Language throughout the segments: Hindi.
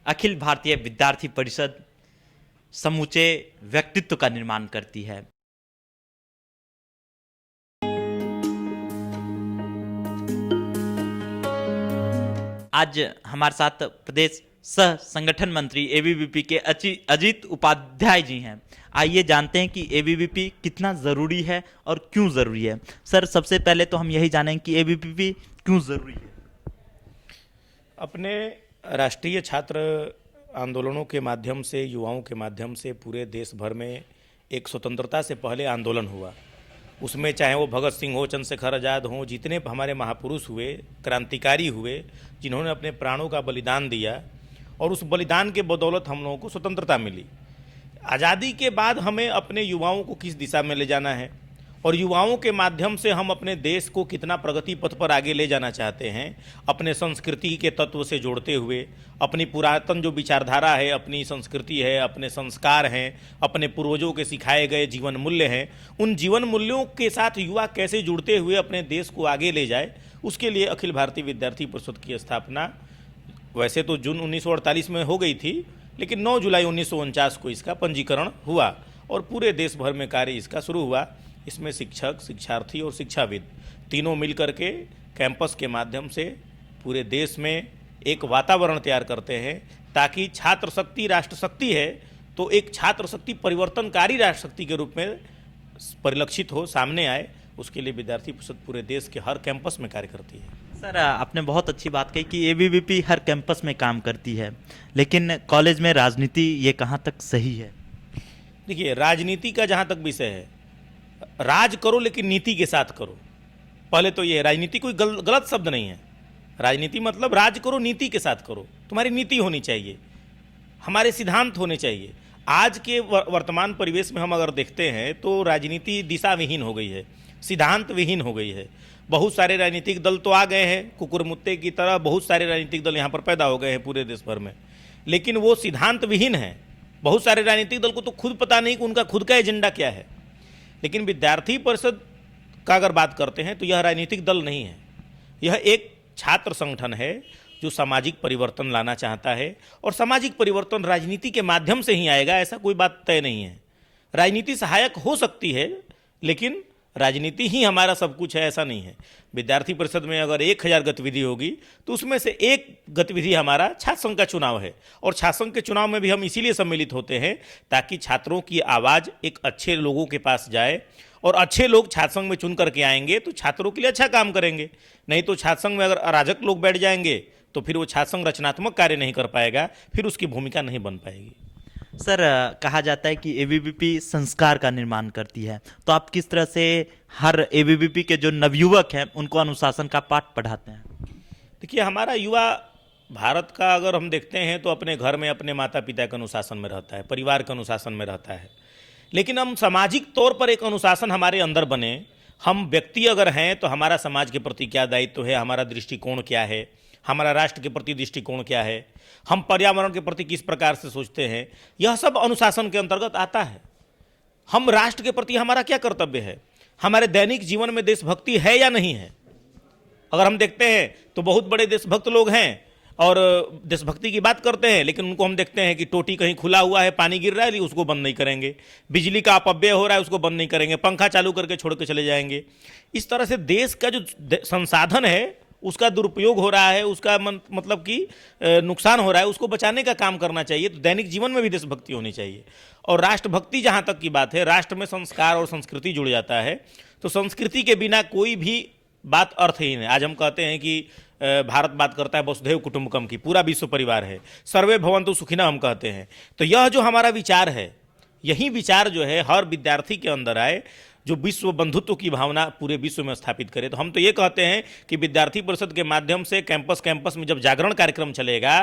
अखिल भारतीय विद्यार्थी परिषद समूचे व्यक्तित्व का निर्माण करती है। आज हमारे साथ प्रदेश सह संगठन मंत्री एबीवीपी के अजीत उपाध्याय जी हैं। आइए जानते हैं कि एबीवीपी कितना ज़रूरी है और क्यों ज़रूरी है। सर, सबसे पहले तो हम यही जानें कि एबीवीपी क्यों ज़रूरी है। अपने राष्ट्रीय छात्र आंदोलनों के माध्यम से, युवाओं के माध्यम से पूरे देश भर में एक स्वतंत्रता से पहले आंदोलन हुआ। उसमें चाहे वो भगत सिंह हो, चंद्रशेखर आज़ाद हों, जितने हमारे महापुरुष हुए, क्रांतिकारी हुए, जिन्होंने अपने प्राणों का बलिदान दिया और उस बलिदान के बदौलत हम लोगों को स्वतंत्रता मिली। आज़ादी के बाद हमें अपने युवाओं को किस दिशा में ले जाना है और युवाओं के माध्यम से हम अपने देश को कितना प्रगति पथ पर आगे ले जाना चाहते हैं, अपने संस्कृति के तत्व से जोड़ते हुए, अपनी पुरातन जो विचारधारा है, अपनी संस्कृति है, अपने संस्कार हैं, अपने पूर्वजों के सिखाए गए जीवन मूल्य हैं, उन जीवन मूल्यों के साथ युवा कैसे जुड़ते हुए अपने देश को आगे ले जाए, उसके लिए अखिल भारतीय विद्यार्थी परिषद की स्थापना वैसे तो जून 1948 में हो गई थी, लेकिन 9 जुलाई 1949 को इसका पंजीकरण हुआ और पूरे देश भर में कार्य इसका शुरू हुआ। इसमें शिक्षक, शिक्षार्थी और शिक्षाविद तीनों मिलकर के कैंपस के माध्यम से पूरे देश में एक वातावरण तैयार करते हैं ताकि छात्र शक्ति राष्ट्र शक्ति है तो एक छात्र शक्ति परिवर्तनकारी राष्ट्र शक्ति के रूप में परिलक्षित हो, सामने आए। उसके लिए विद्यार्थी परिषद पूरे देश के हर कैंपस में कार्य करती है। सर, आपने बहुत अच्छी बात कही कि एबीवीपी हर कैंपस में काम करती है, लेकिन कॉलेज में राजनीति ये कहाँ तक सही है? देखिए, राजनीति का जहाँ तक विषय है, राज करो लेकिन नीति के साथ करो। पहले तो ये राजनीति कोई गलत शब्द नहीं है। राजनीति मतलब राज करो, नीति के साथ करो। तुम्हारी नीति होनी चाहिए, हमारे सिद्धांत होने चाहिए। आज के वर्तमान परिवेश में हम अगर देखते हैं तो राजनीति दिशा विहीन हो गई है, सिद्धांत विहीन हो गई है। बहुत सारे राजनीतिक दल तो आ गए हैं, कुकुरमुत्ते की तरह बहुत सारे राजनीतिक दल यहाँ पर पैदा हो गए हैं पूरे देश भर में, लेकिन वो सिद्धांत विहीन है। बहुत सारे राजनीतिक दल को तो खुद पता नहीं कि उनका खुद का एजेंडा क्या है। लेकिन विद्यार्थी परिषद का अगर बात करते हैं तो यह राजनीतिक दल नहीं है, यह एक छात्र संगठन है जो सामाजिक परिवर्तन लाना चाहता है और सामाजिक परिवर्तन राजनीति के माध्यम से ही आएगा, ऐसा कोई बात तय नहीं है। राजनीति सहायक हो सकती है लेकिन राजनीति ही हमारा सब कुछ है, ऐसा नहीं है। विद्यार्थी परिषद में अगर 1000 गतिविधि होगी तो उसमें से एक गतिविधि हमारा छात्र संघ का चुनाव है और छात्र संघ के चुनाव में भी हम इसीलिए सम्मिलित होते हैं ताकि छात्रों की आवाज़ एक अच्छे लोगों के पास जाए और अच्छे लोग छात्र संघ में चुन करके आएंगे तो छात्रों के लिए अच्छा काम करेंगे। नहीं तो छात्र संघ में अगर अराजक लोग बैठ जाएंगे तो फिर वो छात्र संघ रचनात्मक कार्य नहीं कर पाएगा, फिर उसकी भूमिका नहीं बन पाएगी। सर, कहा जाता है कि एबीवीपी संस्कार का निर्माण करती है, तो आप किस तरह से हर एबीवीपी के जो नवयुवक हैं उनको अनुशासन का पाठ पढ़ाते हैं? देखिए, हमारा युवा भारत का अगर हम देखते हैं तो अपने घर में अपने माता पिता के अनुशासन में रहता है, परिवार के अनुशासन में रहता है, लेकिन हम सामाजिक तौर पर एक अनुशासन हमारे अंदर बने। हम व्यक्ति अगर हैं तो हमारा समाज के प्रति क्या दायित्व है, हमारा दृष्टिकोण क्या है, हमारा राष्ट्र के प्रति दृष्टिकोण क्या है, हम पर्यावरण के प्रति किस प्रकार से सोचते हैं, यह सब अनुशासन के अंतर्गत आता है। हम राष्ट्र के प्रति हमारा क्या कर्तव्य है, हमारे दैनिक जीवन में देशभक्ति है या नहीं है। अगर हम देखते हैं तो बहुत बड़े देशभक्त लोग हैं और देशभक्ति की बात करते हैं, लेकिन उनको हम देखते हैं कि टोटी कहीं खुला हुआ है, पानी गिर रहा है, उसको बंद नहीं करेंगे, बिजली का अपव्यय हो रहा है उसको बंद नहीं करेंगे, पंखा चालू करके छोड़ के चले जाएंगे। इस तरह से देश का जो संसाधन है उसका दुरुपयोग हो रहा है, उसका मतलब कि नुकसान हो रहा है, उसको बचाने का काम करना चाहिए। तो दैनिक जीवन में भी देशभक्ति होनी चाहिए। और राष्ट्रभक्ति जहाँ तक की बात है, राष्ट्र में संस्कार और संस्कृति जुड़ जाता है, तो संस्कृति के बिना कोई भी बात अर्थहीन है। आज हम कहते हैं कि भारत बात करता है वसुधैव कुटुंबकम की, पूरा विश्व परिवार है, सर्वे भवन्तु सुखिनः हम कहते हैं। तो यह जो हमारा विचार है, यही विचार जो है हर विद्यार्थी के अंदर आए, जो विश्व बंधुत्व की भावना पूरे विश्व में स्थापित करे। तो हम तो ये कहते हैं कि विद्यार्थी परिषद के माध्यम से कैंपस कैंपस में जब जागरण कार्यक्रम चलेगा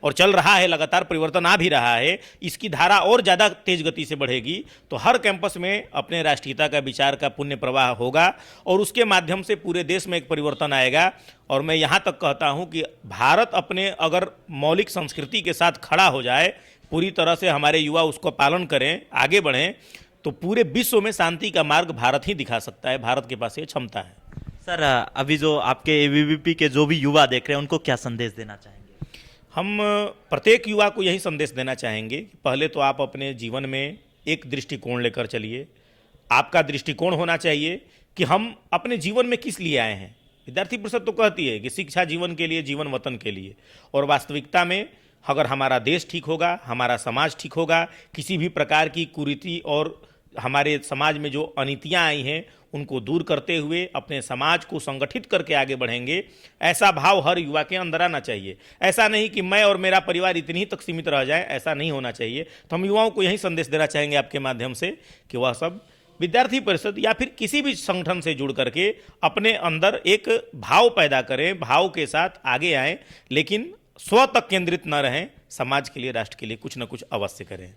और चल रहा है, लगातार परिवर्तन आ भी रहा है, इसकी धारा और ज़्यादा तेज गति से बढ़ेगी तो हर कैंपस में अपने राष्ट्रीयता का विचार का पुण्य प्रवाह होगा और उसके माध्यम से पूरे देश में एक परिवर्तन आएगा। और मैं यहाँ तक कहता हूँ कि भारत अपने अगर मौलिक संस्कृति के साथ खड़ा हो जाए, पूरी तरह से हमारे युवा उसको पालन करें, आगे बढ़ें, तो पूरे विश्व में शांति का मार्ग भारत ही दिखा सकता है। भारत के पास ये क्षमता है। सर, अभी जो आपके एबीवीपी के जो भी युवा देख रहे हैं उनको क्या संदेश देना चाहेंगे? हम प्रत्येक युवा को यही संदेश देना चाहेंगे कि पहले तो आप अपने जीवन में एक दृष्टिकोण लेकर चलिए। आपका दृष्टिकोण होना चाहिए कि हम अपने जीवन में किस लिए आए हैं। विद्यार्थी परिषद तो कहती है कि शिक्षा जीवन के लिए, जीवन वतन के लिए, और वास्तविकता में अगर हमारा देश ठीक होगा, हमारा समाज ठीक होगा, किसी भी प्रकार की कुरीति और हमारे समाज में जो अनीतियाँ आई हैं उनको दूर करते हुए अपने समाज को संगठित करके आगे बढ़ेंगे, ऐसा भाव हर युवा के अंदर आना चाहिए। ऐसा नहीं कि मैं और मेरा परिवार इतनी ही तक सीमित रह जाए, ऐसा नहीं होना चाहिए। तो हम युवाओं को यही संदेश देना चाहेंगे आपके माध्यम से कि वह सब विद्यार्थी परिषद या फिर किसी भी संगठन से जुड़ करके अपने अंदर एक भाव पैदा करें, भाव के साथ आगे आएँ, लेकिन स्व तक केंद्रित न रहें, समाज के लिए, राष्ट्र के लिए कुछ न कुछ अवश्य करें।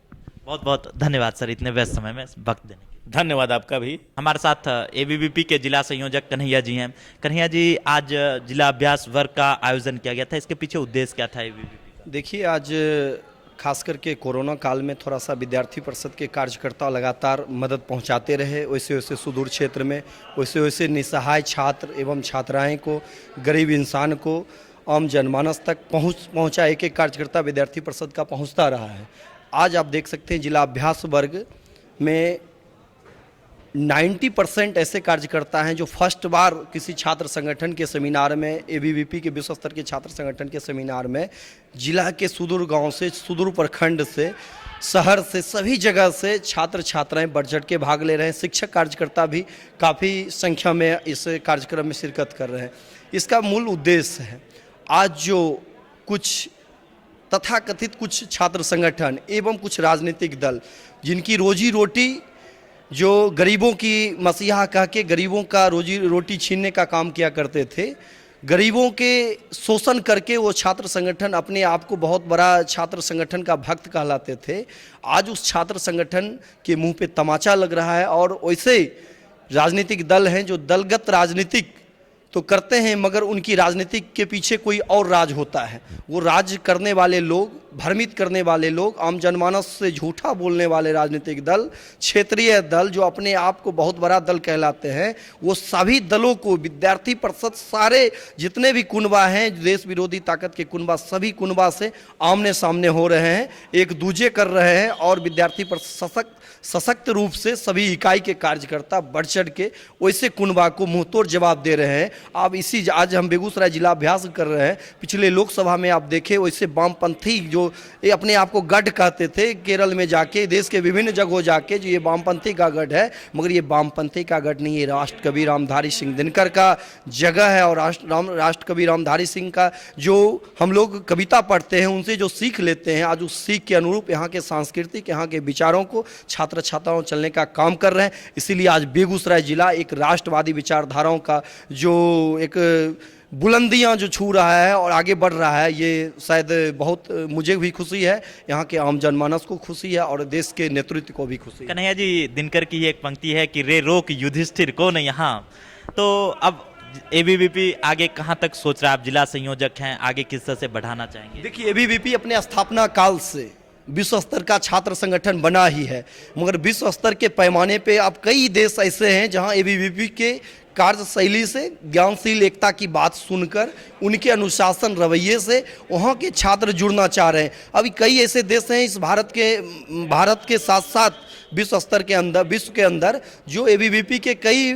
बहुत बहुत धन्यवाद सर, इतने व्यस्त समय में वक्त देने के लिए। धन्यवाद आपका भी। हमारे साथ एबीवीपी के जिला संयोजक कन्हैया जी हैं। कन्हैया जी, आज जिला अभ्यास वर्ग का आयोजन किया गया था, इसके पीछे उद्देश्य क्या था एबीवीपी? देखिए, आज खास करके कोरोना काल में थोड़ा सा विद्यार्थी परिषद के कार्यकर्ता लगातार मदद पहुंचाते रहे। वैसे वैसे सुदूर क्षेत्र में वैसे वैसे निसहाय छात्र एवं छात्राएं को, गरीब इंसान को, आम जनमानस तक पहुंचा एक एक कार्यकर्ता विद्यार्थी परिषद का पहुंचता रहा है। आज आप देख सकते हैं जिला अभ्यास वर्ग में 90% ऐसे कार्यकर्ता हैं जो फर्स्ट बार किसी छात्र संगठन के सेमिनार में, एबीवीपी के विश्व स्तर के छात्र संगठन के सेमिनार में, जिला के सुदूर गांव से, सुदूर प्रखंड से, शहर से, सभी जगह से छात्र छात्राएं बढ़ चढ़ के भाग ले रहे हैं। शिक्षक कार्यकर्ता भी काफ़ी संख्या में इस कार्यक्रम में शिरकत कर रहे हैं। इसका मूल उद्देश्य है, आज जो कुछ तथाकथित कुछ छात्र संगठन एवं कुछ राजनीतिक दल जिनकी रोजी रोटी जो गरीबों की मसीहा कह के गरीबों का रोजी रोटी छीनने का काम किया करते थे, गरीबों के शोषण करके वो छात्र संगठन अपने आप को बहुत बड़ा छात्र संगठन का भक्त कहलाते थे, आज उस छात्र संगठन के मुंह पे तमाचा लग रहा है। और वैसे राजनीतिक दल हैं जो दलगत राजनीतिक तो करते हैं, मगर उनकी राजनीति के पीछे कोई और राज होता है। वो राज करने वाले लोग, भ्रमित करने वाले लोग, आम जनमानस से झूठा बोलने वाले राजनीतिक दल, क्षेत्रीय दल जो अपने आप को बहुत बड़ा दल कहलाते हैं, वो सभी दलों को विद्यार्थी परिषद, सारे जितने भी कुनबा हैं, देश विरोधी ताकत के कुनबा, सभी कुनबा से आमने सामने हो रहे हैं, एक दूजे कर रहे हैं। और विद्यार्थी परिषद सशक्त रूप से सभी इकाई के कार्यकर्ता बढ़ चढ़ के वैसे कुनबा को मुंहतोड़ जवाब दे रहे हैं। आप इसी आज हम बेगूसराय जिला अभ्यास कर रहे हैं, पिछले लोकसभा में आप देखें वैसे वामपंथी जो ये अपने आप को गढ़ कहते थे, केरल में जाके, देश के विभिन्न जगहों जाके, जो ये वामपंथी का गढ़ है, मगर ये वामपंथी का गढ़ नहीं है, राष्ट्र कवि रामधारी सिंह दिनकर का जगह है। और राष्ट्र कवि रामधारी सिंह का जो हम लोग कविता पढ़ते हैं, उनसे जो सीख लेते हैं, आज उस सीख के अनुरूप यहाँ के सांस्कृतिक, यहाँ के विचारों को छात्र छात्राओं चलने का काम कर रहे हैं। इसीलिए आज बेगूसराय जिला एक राष्ट्रवादी विचारधाराओं का जो एक बुलंदियां जो छू रहा है और आगे बढ़ रहा है, ये शायद बहुत मुझे भी खुशी है, यहाँ के आम जनमानस को खुशी है और देश के नेतृत्व को भी खुशी है। कन्हैया जी, दिनकर की एक पंक्ति है कि रे रोक युधिष्ठिर को न यहाँ। तो अब एबीवीपी आगे कहाँ तक सोच रहा है? आप जिला संयोजक हैं, आगे किस तरह से बढ़ाना चाहेंगे? देखिए, एबीवीपी अपने स्थापना काल से विश्व स्तर का छात्र संगठन बना ही है, मगर विश्व स्तर के पैमाने पे अब कई देश ऐसे हैं जहां एबीवीपी के कार्यशैली से, ज्ञानशील एकता की बात सुनकर, उनके अनुशासन रवैये से वहाँ के छात्र जुड़ना चाह रहे हैं। अभी कई ऐसे देश हैं इस भारत के साथ साथ विश्व स्तर के अंदर, विश्व के अंदर, जो एबीवीपी के कई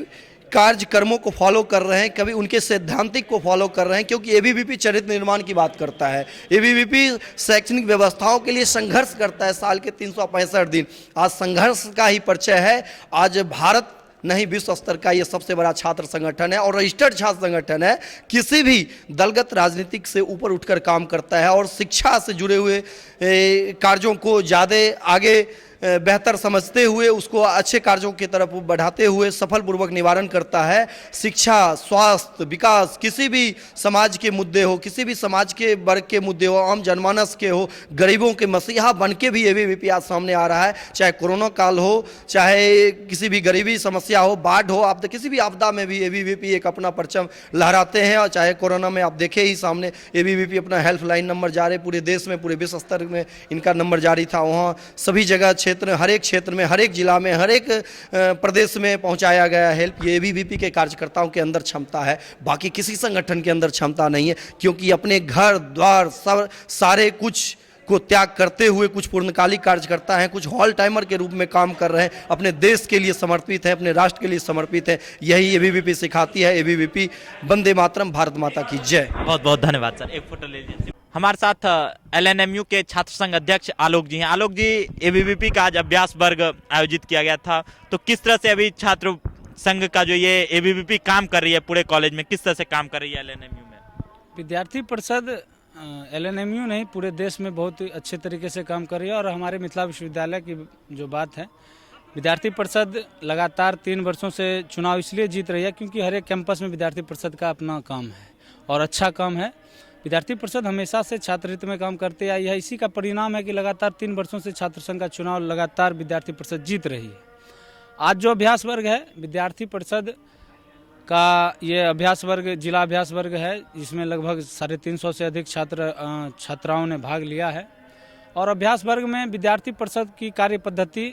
कार्यक्रमों को फॉलो कर रहे हैं, कभी उनके सैद्धांतिक को फॉलो कर रहे हैं, क्योंकि एबीवीपी चरित्र निर्माण की बात करता है। एबीवीपी शैक्षणिक व्यवस्थाओं के लिए संघर्ष करता है साल के 365 दिन। आज संघर्ष का ही परिचय है। आज भारत नहीं, विश्व स्तर का ये सबसे बड़ा छात्र संगठन है और रजिस्टर्ड छात्र संगठन है। किसी भी दलगत राजनीतिक से ऊपर उठकर काम करता है और शिक्षा से जुड़े हुए कार्यों को ज़्यादा आगे बेहतर समझते हुए उसको अच्छे कार्यों की तरफ बढ़ाते हुए सफलपूर्वक निवारण करता है। शिक्षा, स्वास्थ्य, विकास, किसी भी समाज के मुद्दे हो, किसी भी समाज के वर्ग के मुद्दे हो, आम जनमानस के हो, गरीबों के मसीहा बन के भी एबीवीपी आज सामने आ रहा है। चाहे कोरोना काल हो, चाहे किसी भी गरीबी समस्या हो, बाढ़ हो, आप किसी भी आपदा में भी एबीवीपी एक अपना परचम लहराते हैं। और चाहे कोरोना में आप देखे ही सामने एबीवीपी अपना हेल्पलाइन नंबर जारी, पूरे देश में, पूरे विश्व स्तर में इनका नंबर जारी था, वहाँ सभी जगह क्षेत्र, हर एक क्षेत्र में, हर एक जिला में, हर एक प्रदेश में पहुंचाया गया हेल्प। ये एबीवीपी के कार्यकर्ताओं के अंदर क्षमता है, बाकी किसी संगठन के अंदर क्षमता नहीं है, क्योंकि अपने घर द्वार सब सारे कुछ को त्याग करते हुए कुछ पूर्णकालिक कार्यकर्ता हैं, कुछ हॉल टाइमर के रूप में काम कर रहे हैं, अपने देश के लिए समर्पित हैं, अपने राष्ट्र के लिए समर्पित हैं। यही एबीवीपी सिखाती है। एबीवीपी वंदे मातरम, भारत माता की जय। बहुत बहुत धन्यवाद सर। एक फोटो ले लीजिए। हमारे साथ एलएनएमयू के छात्र संघ अध्यक्ष आलोक जी हैं। आलोक जी, एबीवीपी का आज अभ्यास वर्ग आयोजित किया गया था, तो किस तरह से अभी छात्र संघ का जो ये एबीवीपी काम कर रही है पूरे कॉलेज में, किस तरह से काम कर रही है एलएनएमयू में? विद्यार्थी परिषद एलएनएमयू नहीं, पूरे देश में बहुत ही अच्छे तरीके से काम कर रही है। और हमारे मिथिला विश्वविद्यालय की जो बात है, विद्यार्थी परिषद लगातार 3 वर्षों से चुनाव इसलिए जीत रही है क्योंकि हर एक कैंपस में विद्यार्थी परिषद का अपना काम है और अच्छा काम है। विद्यार्थी परिषद हमेशा से छात्र हित में काम करते आई है। इसी का परिणाम है कि लगातार 3 वर्षों से छात्र संघ का चुनाव लगातार विद्यार्थी परिषद जीत रही है। आज जो अभ्यास वर्ग है, विद्यार्थी परिषद का ये अभ्यास वर्ग जिला अभ्यास वर्ग है, जिसमें लगभग 350 से अधिक छात्राओं ने भाग लिया है। और अभ्यास वर्ग में विद्यार्थी परिषद की कार्य पद्धति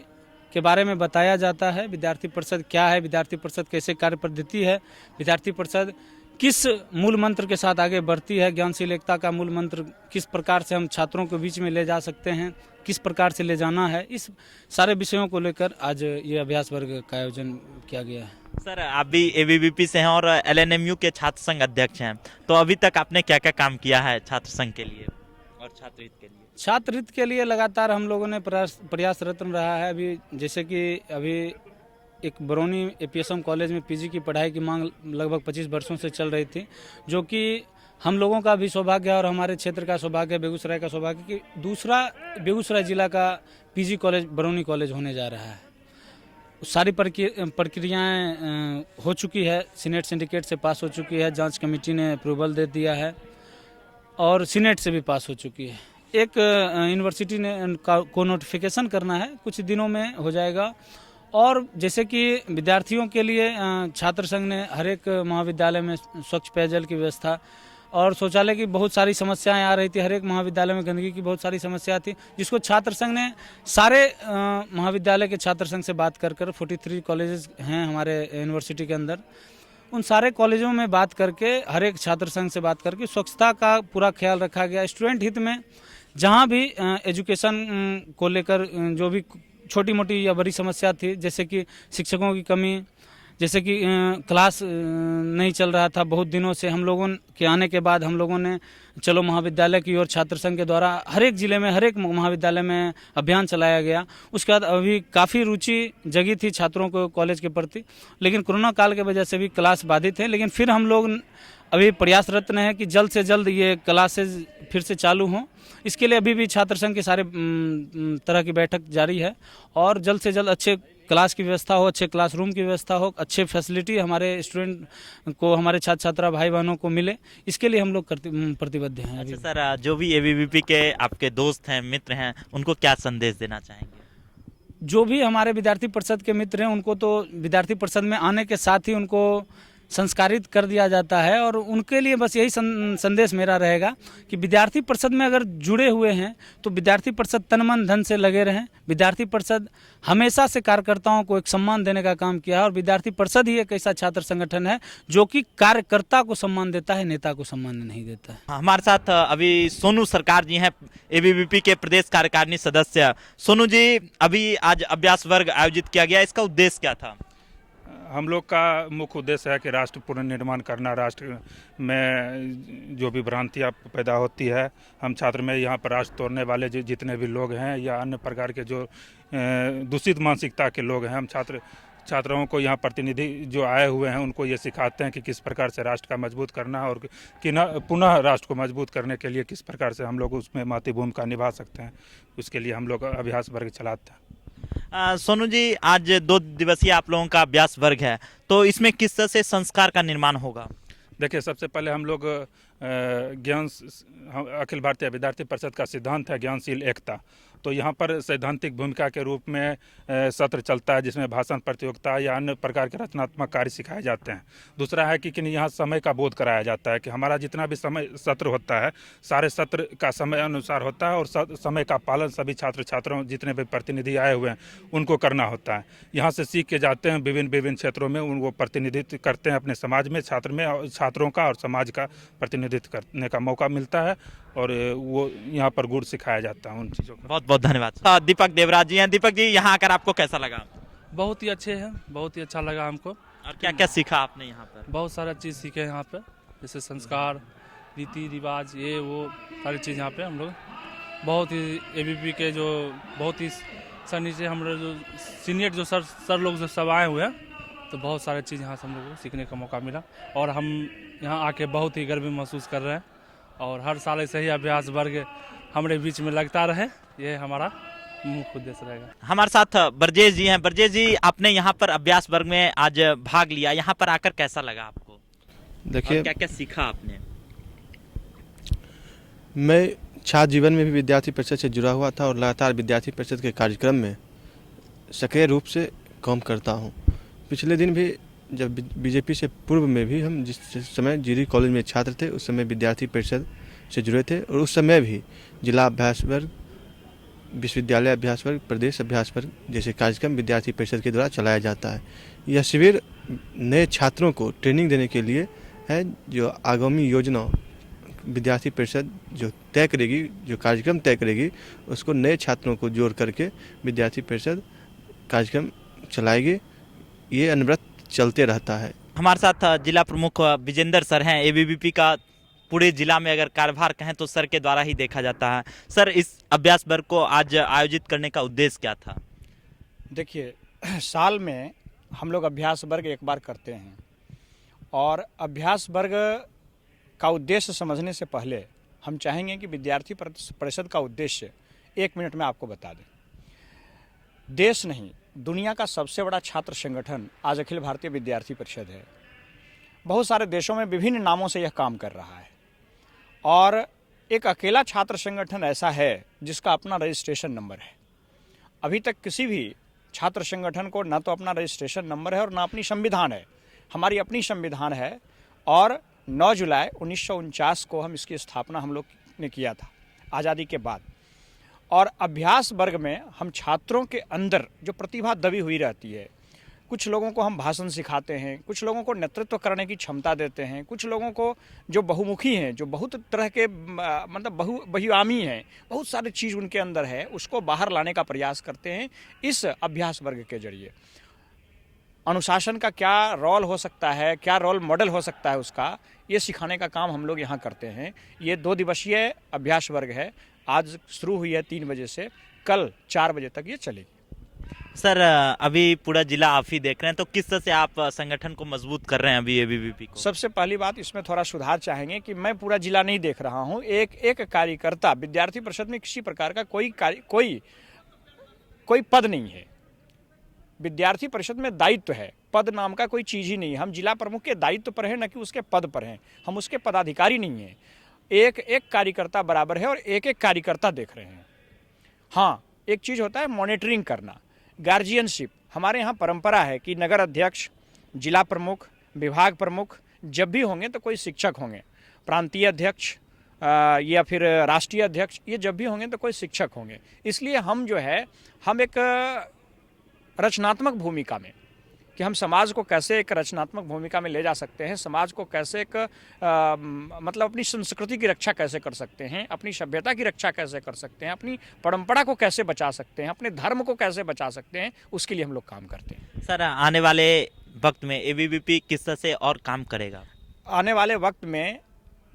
के बारे में बताया जाता है। विद्यार्थी परिषद क्या है, विद्यार्थी परिषद कैसे कार्य पद्धति है, विद्यार्थी परिषद किस मूल मंत्र के साथ आगे बढ़ती है, ज्ञानशील एकता का मूल मंत्र किस प्रकार से हम छात्रों के बीच में ले जा सकते हैं, किस प्रकार से ले जाना है, इस सारे विषयों को लेकर आज ये अभ्यास वर्ग का आयोजन किया गया है। सर, आप भी एबीवीपी से हैं और एलएनएमयू के छात्र संघ अध्यक्ष हैं, तो अभी तक आपने क्या क्या काम किया है छात्र संघ के लिए और छात्र हित के लिए? छात्र हित के लिए लगातार हम लोगों ने प्रयासरत रहा है। अभी जैसे कि अभी एक बरौनी एपीएसएम कॉलेज में पीजी की पढ़ाई की मांग लगभग 25 वर्षों से चल रही थी, जो कि हम लोगों का भी सौभाग्य है और हमारे क्षेत्र का सौभाग्य, बेगूसराय का सौभाग्य कि दूसरा बेगूसराय जिला का पीजी कॉलेज बरौनी कॉलेज होने जा रहा है। सारी प्रक्रियाएं हो चुकी है, सीनेट सिंडिकेट से पास हो चुकी है, जांच कमेटी ने अप्रूवल दे दिया है और सीनेट से भी पास हो चुकी है। एक यूनिवर्सिटी ने को नोटिफिकेशन करना है, कुछ दिनों में हो जाएगा। और जैसे कि विद्यार्थियों के लिए छात्र संघ ने हर एक महाविद्यालय में स्वच्छ पेयजल की व्यवस्था और शौचालय की बहुत सारी समस्याएं आ रही थी। हर एक महाविद्यालय में गंदगी की बहुत सारी समस्या थी, जिसको छात्र संघ ने सारे महाविद्यालय के छात्र संघ से बात कर 43 कॉलेजेस हैं हमारे यूनिवर्सिटी के अंदर, उन सारे कॉलेजों में बात करके, हर एक छात्र संघ से बात करके स्वच्छता का पूरा ख्याल रखा गया। स्टूडेंट हित में जहाँ भी एजुकेशन को लेकर जो भी छोटी मोटी या बड़ी समस्या थी, जैसे कि शिक्षकों की कमी, जैसे कि क्लास नहीं चल रहा था बहुत दिनों से, हम लोगों के आने के बाद हम लोगों ने चलो महाविद्यालय की ओर छात्र संघ के द्वारा हर एक जिले में, हर एक महाविद्यालय में अभियान चलाया गया। उसके बाद अभी काफ़ी रुचि जगी थी छात्रों को कॉलेज के प्रति, लेकिन कोरोना काल की वजह से भी क्लास बाधित है। लेकिन फिर हम लोग अभी प्रयासरत हैं कि जल्द से जल्द ये क्लासेज फिर से चालू हों। इसके लिए अभी भी छात्र संघ के सारे तरह की बैठक जारी है और जल्द से जल्द अच्छे क्लास की व्यवस्था हो, अच्छे क्लासरूम की व्यवस्था हो, अच्छे फैसिलिटी हमारे स्टूडेंट को, हमारे छात्र छात्रा भाई बहनों को मिले, इसके लिए हम लोग प्रतिबद्ध हैं। अच्छा सर, जो भी एबीवीपी के आपके दोस्त हैं, मित्र हैं, उनको क्या संदेश देना चाहेंगे? जो भी हमारे विद्यार्थी परिषद के मित्र हैं, उनको तो विद्यार्थी परिषद में आने के साथ ही उनको संस्कारित कर दिया जाता है और उनके लिए बस यही संदेश मेरा रहेगा कि विद्यार्थी परिषद में अगर जुड़े हुए हैं तो विद्यार्थी परिषद तन मन धन से लगे रहें। विद्यार्थी परिषद हमेशा से कार्यकर्ताओं को एक सम्मान देने का काम किया है और विद्यार्थी परिषद ही एक ऐसा छात्र संगठन है जो कि कार्यकर्ता को सम्मान देता है, नेता को सम्मान नहीं देता है। हमारे साथ अभी सोनू सरकार जी हैं, एबीवीपी के प्रदेश कार्यकारिणी सदस्य। सोनू जी, अभी आज अभ्यास वर्ग आयोजित किया गया, इसका उद्देश्य क्या था? हम लोग का मुख्य उद्देश्य है कि राष्ट्र पुनर्निर्माण करना। राष्ट्र में जो भी भ्रांतियाँ पैदा होती है, हम छात्र में यहाँ पर राष्ट्र तोड़ने वाले जो जितने भी लोग हैं या अन्य प्रकार के जो दूषित मानसिकता के लोग हैं, हम छात्रों को यहाँ प्रतिनिधि जो आए हुए हैं उनको ये सिखाते हैं कि किस प्रकार से राष्ट्र का मजबूत करना है और कि पुनः राष्ट्र को मजबूत करने के लिए किस प्रकार से हम लोग उसमें महत्वपूर्ण भूमिका निभा सकते हैं। उसके लिए हम लोग अभ्यास वर्ग चलाते हैं। सोनू जी, आज 2 दिवसीय आप लोगों का अभ्यास वर्ग है, तो इसमें किस तरह से संस्कार का निर्माण होगा? देखिए, सबसे पहले हम लोग अखिल भारतीय विद्यार्थी परिषद का सिद्धांत है ज्ञानशील एकता, तो यहाँ पर सैद्धांतिक भूमिका के रूप में सत्र चलता है, जिसमें भाषण प्रतियोगिता या अन्य प्रकार के रचनात्मक कार्य सिखाए जाते हैं। दूसरा है कि यहाँ समय का बोध कराया जाता है कि हमारा जितना भी समय सत्र होता है, सारे सत्र का समय अनुसार होता है और समय का पालन सभी छात्र छात्राओं जितने भी प्रतिनिधि आए हुए हैं उनको करना होता है। यहाँ से सीख के जाते हैं, विभिन्न क्षेत्रों में उनको प्रतिनिधित्व करते हैं, अपने समाज में छात्रों का और समाज का प्रतिनिधित्व करने का मौका मिलता है और वो यहाँ पर गुण सिखाया जाता है उन चीज़ों का। बहुत बहुत धन्यवाद। दीपक देवराज जी हैं। दीपक जी, यहाँ आकर आपको कैसा लगा? बहुत ही अच्छे हैं, बहुत ही अच्छा लगा हमको। और क्या क्या सीखा आपने यहाँ पर? बहुत सारा चीज़ सीखे यहाँ पे, जैसे संस्कार, रीति रिवाज, ये वो सारी चीज़ यहाँ पे हम लोग बहुत ही एबीवीपी के जो बहुत ही सर नीचे हम लोग जो सीनियर जो सर लोग जो सब आए हुए हैं, तो बहुत सारे चीज़ यहाँ से हम लोग को सीखने का मौका मिला और हम यहाँ आके बहुत ही गर्व महसूस कर रहे हैं और हर साल ऐसे ही अभ्यास वर्ग हमारे बीच में लगता रहे, ये हमारा मुख्य उद्देश्य रहेगा। हमारे साथ ब्रजेश जी हैं। ब्रजेश जी, आपने यहाँ पर अभ्यास वर्ग में आज भाग लिया, यहाँ पर आकर कैसा लगा आपको? देखिए, क्या क्या सीखा आपने? मैं छात्र जीवन में भी विद्यार्थी परिषद से जुड़ा हुआ था और लगातार विद्यार्थी परिषद के कार्यक्रम में सक्रिय रूप से काम करता हूं। पिछले दिन भी जब बीजेपी से पूर्व में भी हम जिस समय जीरी कॉलेज में छात्र थे, उस समय विद्यार्थी परिषद से जुड़े थे और उस समय भी जिला अभ्यास वर्ग, विश्वविद्यालय अभ्यास वर्ग, प्रदेश अभ्यास वर्ग जैसे कार्यक्रम विद्यार्थी परिषद के द्वारा चलाया जाता है। यह शिविर नए छात्रों को ट्रेनिंग देने के लिए है, जो आगामी योजना विद्यार्थी परिषद जो तय करेगी, जो कार्यक्रम तय करेगी, उसको नए छात्रों को जोड़ करके विद्यार्थी परिषद कार्यक्रम चलाएगी। ये अनवरत चलते रहता है। हमारे साथ जिला प्रमुख विजेंद्र सर हैं। एबीवीपी का पूरे जिला में अगर कार्यभार कहें तो सर के द्वारा ही देखा जाता है। सर, इस अभ्यास वर्ग को आज आयोजित करने का उद्देश्य क्या था? देखिए, साल में हम लोग अभ्यास वर्ग एक बार करते हैं और अभ्यास वर्ग का उद्देश्य समझने से पहले हम चाहेंगे कि विद्यार्थी परिषद का उद्देश्य 1 मिनट में आपको बता दें। देश नहीं, दुनिया का सबसे बड़ा छात्र संगठन आज अखिल भारतीय विद्यार्थी परिषद है। बहुत सारे देशों में विभिन्न नामों से यह काम कर रहा है और एक अकेला छात्र संगठन ऐसा है जिसका अपना रजिस्ट्रेशन नंबर है। अभी तक किसी भी छात्र संगठन को ना तो अपना रजिस्ट्रेशन नंबर है और ना अपनी संविधान है। हमारी अपनी संविधान है और 9 जुलाई 1949 को हम इसकी स्थापना हम लोग ने किया था आज़ादी के बाद। और अभ्यास वर्ग में हम छात्रों के अंदर जो प्रतिभा दबी हुई रहती है, कुछ लोगों को हम भाषण सिखाते हैं, कुछ लोगों को नेतृत्व करने की क्षमता देते हैं, कुछ लोगों को जो बहुमुखी हैं, जो बहुत तरह के मतलब बहुआयामी हैं, बहुत सारी चीज़ उनके अंदर है, उसको बाहर लाने का प्रयास करते हैं इस अभ्यास वर्ग के जरिए। अनुशासन का क्या रोल हो सकता है, क्या रोल मॉडल हो सकता है उसका, ये सिखाने का काम हम लोग यहाँ करते हैं। ये 2 दिवसीय अभ्यास वर्ग है। आज शुरू हुई है 3 बजे से, कल 4 बजे तक ये चलेगी। सर, अभी पूरा जिला आप ही देख रहे हैं, तो किस तरह से आप संगठन को मजबूत कर रहे हैं अभी एबीवीपी को? सबसे पहली बात, इसमें थोड़ा सुधार चाहेंगे कि मैं पूरा जिला नहीं देख रहा हूँ। एक कार्यकर्ता, विद्यार्थी परिषद में किसी प्रकार का कोई पद नहीं है। विद्यार्थी परिषद में दायित्व है, पद नाम का कोई चीज़ ही नहीं है। हम जिला प्रमुख के दायित्व पर हैं, न कि उसके पद पर हैं। हम उसके पदाधिकारी नहीं हैं। एक कार्यकर्ता बराबर है और एक कार्यकर्ता देख रहे हैं। हाँ, एक चीज़ होता है मॉनिटरिंग करना, गार्जियनशिप। हमारे यहाँ परंपरा है कि नगर अध्यक्ष, जिला प्रमुख, विभाग प्रमुख जब भी होंगे तो कोई शिक्षक होंगे, प्रांतीय अध्यक्ष या फिर राष्ट्रीय अध्यक्ष, ये जब भी होंगे तो कोई शिक्षक होंगे। इसलिए हम जो है, हम एक रचनात्मक भूमिका में, कि हम समाज को कैसे एक रचनात्मक भूमिका में ले जा सकते हैं, समाज को कैसे एक मतलब अपनी संस्कृति की रक्षा कैसे कर सकते हैं, अपनी सभ्यता की रक्षा कैसे कर सकते हैं, अपनी परंपरा को कैसे बचा सकते हैं, अपने धर्म को कैसे बचा सकते हैं, उसके लिए हम लोग काम करते हैं। सर, आने वाले वक्त में एबीवीपी किस तरह से और काम करेगा? आने वाले वक्त में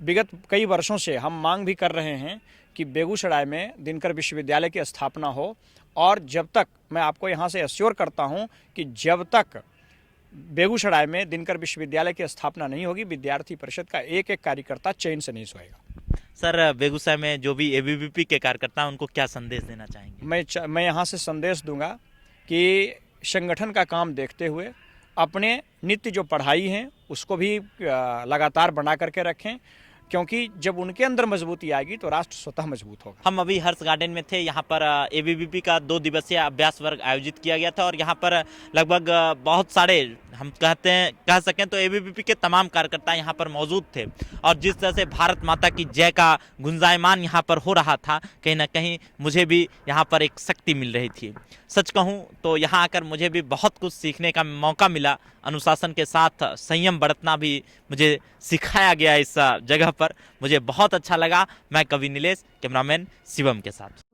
विगत कई वर्षों से हम मांग भी कर रहे हैं कि बेगूसराय में दिनकर विश्वविद्यालय की स्थापना हो, और जब तक, मैं आपको यहाँ से एश्योर करता हूँ कि जब तक बेगूसराय में दिनकर विश्वविद्यालय की स्थापना नहीं होगी, विद्यार्थी परिषद का एक कार्यकर्ता चैन से नहीं सोएगा। सर, बेगूसराय में जो भी एबीवीपी के कार्यकर्ता हैं, उनको क्या संदेश देना चाहेंगे? मैं यहाँ से संदेश दूंगा कि संगठन का काम देखते हुए अपने नित्य जो पढ़ाई हैं उसको भी लगातार बना करके रखें। क्योंकि जब उनके अंदर मजबूती आएगी तो राष्ट्र स्वतः मजबूत होगा। हम अभी हर्ष गार्डन में थे। यहाँ पर एबीवीपी का 2 दिवसीय अभ्यास वर्ग आयोजित किया गया था और यहाँ पर लगभग बहुत सारे, हम कह सकें तो एबीवीपी के तमाम कार्यकर्ता यहाँ पर मौजूद थे और जिस तरह से भारत माता की जय का गुंजायमान यहाँ पर हो रहा था, कहीं ना कहीं मुझे भी यहाँ पर एक शक्ति मिल रही थी। सच कहूँ तो यहाँ आकर मुझे भी बहुत कुछ सीखने का मौका मिला। अनुशासन के साथ संयम बरतना भी मुझे सिखाया गया इस जगह पर। मुझे बहुत अच्छा लगा। मैं कवि नीलेश, कैमरामैन शिवम के साथ।